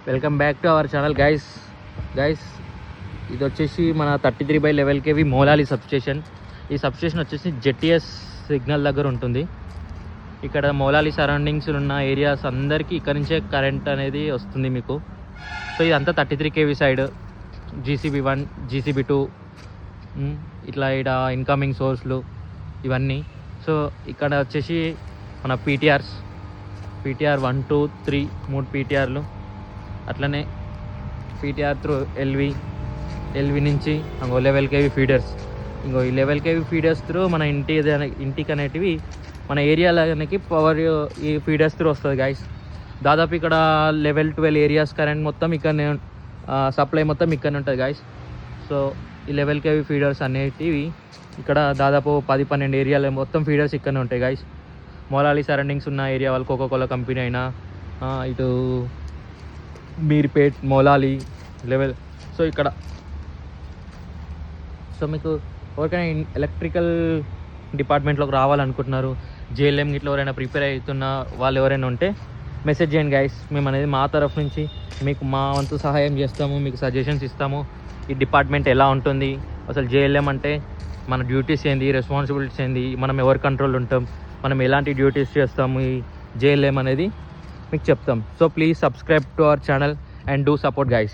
Welcome back to our channel guys. ఇది వచ్చేసి మన 33/11 kV మోలాలి సబ్స్టేషన్. ఈ సబ్స్టేషన్ వచ్చేసి జెటిఎస్ సిగ్నల్ దగ్గర ఉంటుంది. ఇక్కడ మోలాలి సరౌండింగ్స్ ఉన్న ఏరియాస్ అందరికీ ఇక్కడ నుంచే కరెంట్ అనేది వస్తుంది మీకు. సో ఇదంతా 33 kV సైడ్, GCB1 GCB2 ఇట్లా ఇక్కడ ఇన్కమింగ్ సోర్స్లు ఇవన్నీ. సో ఇక్కడ వచ్చేసి మన PTR 1, 2, 3 3 PTRలు, అట్లనే PTR త్రూ LV నుంచి ఇంకో 11 kV ఫీడర్స్. ఇంకో ఈ 11 kV ఫీడర్స్ త్రూ మన ఇంటికి అనేటివి మన ఏరియాలకి పవర్ ఈ ఫీడర్స్ త్రూ వస్తుంది గైస్. దాదాపు ఇక్కడ 11-12 ఏరియాస్ కరెంట్ మొత్తం ఇక్కడనే, సప్లై మొత్తం ఇక్కడనే ఉంటుంది గైస్. సో ఈ 11 kV ఫీడర్స్ అనేటివి ఇక్కడ దాదాపు 10-12 ఏరియాలు మొత్తం ఫీడర్స్ ఇక్కడనే ఉంటాయి గైస్. మోలాలి సరౌండింగ్స్ ఉన్న ఏరియా వాళ్ళు కోకోకోలా కంపెనీ అయినా, ఇటు మీర్పేట్, మోలాలి లెవెల్. సో ఇక్కడ సో మీకు ఎవరికైనా ఎలక్ట్రికల్ డిపార్ట్మెంట్లోకి రావాలనుకుంటున్నారు, JLM ఇట్లా ఎవరైనా ప్రిపేర్ అవుతున్న వాళ్ళు ఎవరైనా ఉంటే మెసేజ్ చేయండి గైస్. మేము అనేది మా తరఫు నుంచి మీకు మా వంతు సహాయం చేస్తాము, మీకు సజెషన్స్ ఇస్తాము. ఈ డిపార్ట్మెంట్ ఎలా ఉంటుంది, అసలు JLM అంటే మన డ్యూటీస్ ఏంది, రెస్పాన్సిబిలిటీస్ ఏంది, మనం ఎవరి కంట్రోల్ ఉంటాం, మనం ఎలాంటి డ్యూటీస్ చేస్తాము, ఈ JLM అనేది మీకు చెప్తాం. So please subscribe to our channel and do support guys.